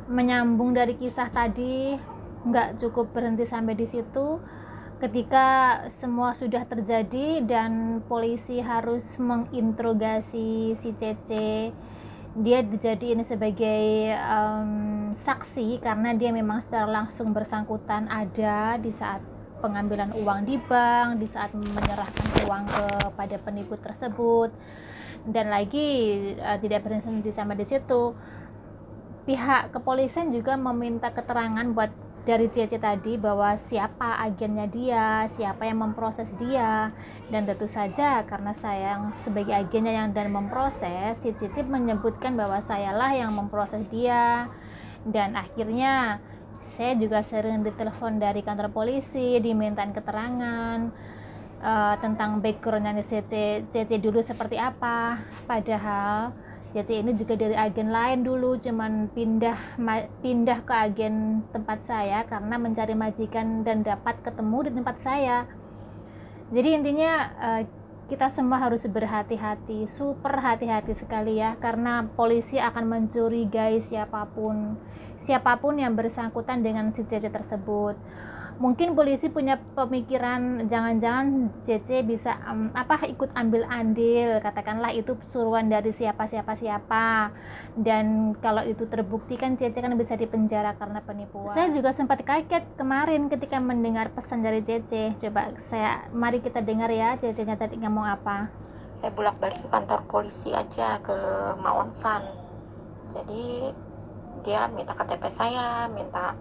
menyambung dari kisah tadi, nggak cukup berhenti sampai di situ. Ketika semua sudah terjadi dan polisi harus menginterogasi si Cece, dia dijadiin sebagai saksi karena dia memang secara langsung bersangkutan ada di saat pengambilan uang di bank, di saat menyerahkan uang kepada penipu tersebut. Dan lagi tidak berhenti sampai di situ, pihak kepolisian juga meminta keterangan buat dari Cece tadi bahwa siapa agennya dia, siapa yang memproses dia. Dan tentu saja karena saya yang sebagai agennya yang dan memproses, si Cece menyebutkan bahwa sayalah yang memproses dia. Dan akhirnya saya juga sering ditelepon dari kantor polisi, dimintain keterangan tentang backgroundnya Cece dulu seperti apa. Padahal Cece ini juga dari agen lain dulu, cuman pindah ke agen tempat saya karena mencari majikan dan dapat ketemu di tempat saya. Jadi intinya kita semua harus berhati-hati, super hati-hati sekali ya, karena polisi akan mencurigai siapapun yang bersangkutan dengan si Cece tersebut. Mungkin polisi punya pemikiran jangan-jangan Cece bisa ikut ambil andil, katakanlah itu suruhan dari siapa, dan kalau itu terbukti kan Cece kan bisa dipenjara karena penipuan. Saya juga sempat kaget kemarin ketika mendengar pesan dari Cece. Coba mari kita dengar ya Cece-nya tadi ngomong apa. Saya bolak-balik ke kantor polisi aja, ke Maonsan. Jadi dia minta KTP saya, minta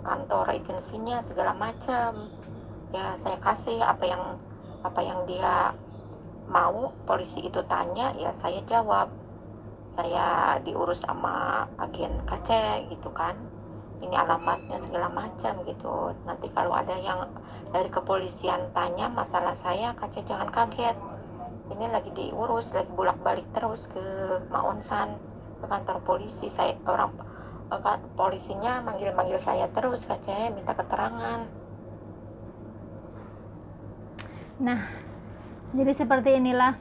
kantor agensinya segala macam. Ya saya kasih apa yang dia mau. Polisi itu tanya, ya saya jawab. Saya diurus sama agen KC gitu kan. Ini alamatnya segala macam gitu. Nanti kalau ada yang dari kepolisian tanya masalah saya, KC jangan kaget. Ini lagi diurus, lagi bolak-balik terus ke Maonsan, ke kantor polisi. Polisinya manggil saya terus, KC minta keterangan. Nah, jadi seperti inilah,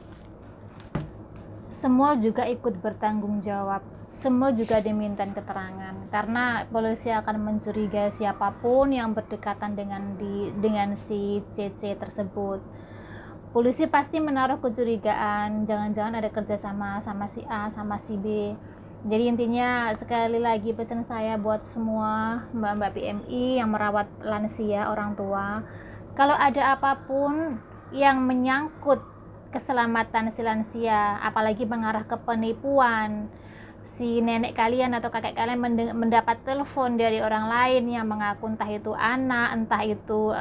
semua juga ikut bertanggung jawab, semua juga diminta keterangan karena polisi akan mencurigai siapapun yang berdekatan dengan si CC tersebut. Polisi pasti menaruh kecurigaan, jangan-jangan ada kerjasama sama si A sama si B. Jadi intinya sekali lagi pesan saya buat semua mbak-mbak PMI yang merawat lansia, orang tua, kalau ada apapun yang menyangkut keselamatan si lansia, apalagi mengarah ke penipuan, si nenek kalian atau kakek kalian mendapat telepon dari orang lain yang mengaku entah itu anak, entah itu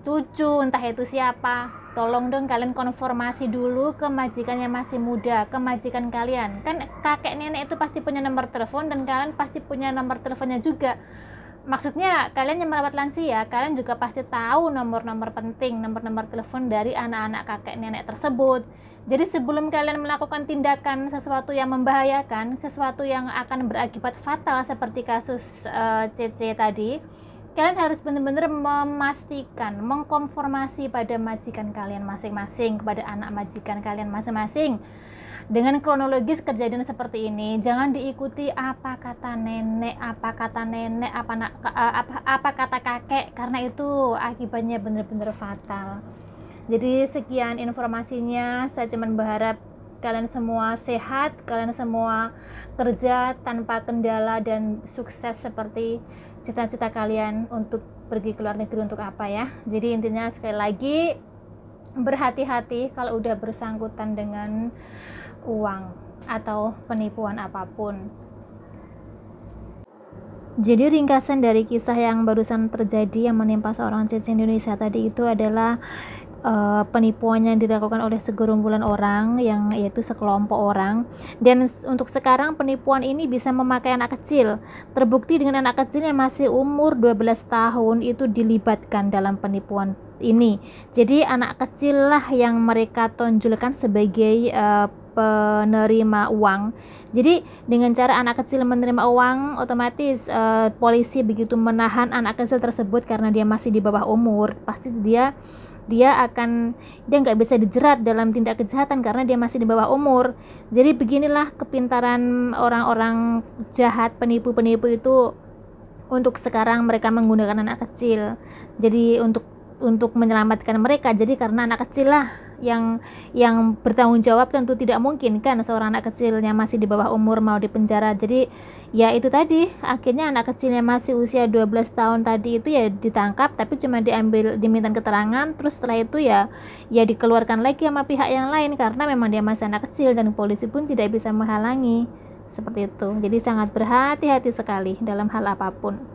cucu, entah itu siapa, tolong dong kalian konfirmasi dulu ke majikan yang masih muda, ke majikan kalian. Kan kakek nenek itu pasti punya nomor telepon dan kalian pasti punya nomor teleponnya juga. Maksudnya kalian yang merawat lansia, kalian juga pasti tahu nomor-nomor penting, nomor-nomor telepon dari anak-anak kakek nenek tersebut. Jadi sebelum kalian melakukan tindakan sesuatu yang membahayakan, sesuatu yang akan berakibat fatal seperti kasus CC tadi, kalian harus benar-benar memastikan, mengkonfirmasi pada majikan kalian masing-masing, kepada anak majikan kalian masing-masing dengan kronologis kejadian seperti ini. Jangan diikuti apa kata nenek, apa kata kakek, karena itu akibatnya benar-benar fatal. Jadi sekian informasinya, saya cuma berharap kalian semua sehat, kalian semua kerja tanpa kendala dan sukses seperti cita-cita kalian untuk pergi ke luar negeri untuk apa ya. Jadi intinya sekali lagi berhati-hati kalau udah bersangkutan dengan uang atau penipuan apapun. Jadi ringkasan dari kisah yang barusan terjadi yang menimpa seorang cece Indonesia tadi itu adalah penipuan yang dilakukan oleh segerombolan orang, yang yaitu sekelompok orang. Dan untuk sekarang penipuan ini bisa memakai anak kecil. Terbukti dengan anak kecil yang masih umur 12 tahun itu dilibatkan dalam penipuan ini. Jadi anak kecil lah yang mereka tonjolkan sebagai penerima uang. Jadi dengan cara anak kecil menerima uang, otomatis polisi begitu menahan anak kecil tersebut karena dia masih di bawah umur, pasti dia dia nggak bisa dijerat dalam tindak kejahatan karena dia masih di bawah umur. Jadi beginilah kepintaran orang-orang jahat, penipu-penipu itu untuk sekarang mereka menggunakan anak kecil. Jadi untuk menyelamatkan mereka. Jadi karena anak kecil lah yang bertanggung jawab, tentu tidak mungkin kan seorang anak kecilnya masih di bawah umur mau dipenjara. Jadi ya itu tadi, akhirnya anak kecilnya masih usia 12 tahun tadi itu ya ditangkap, tapi cuma diminta keterangan, terus setelah itu ya dikeluarkan lagi sama pihak yang lain karena memang dia masih anak kecil dan polisi pun tidak bisa menghalangi seperti itu. Jadi sangat berhati-hati sekali dalam hal apapun.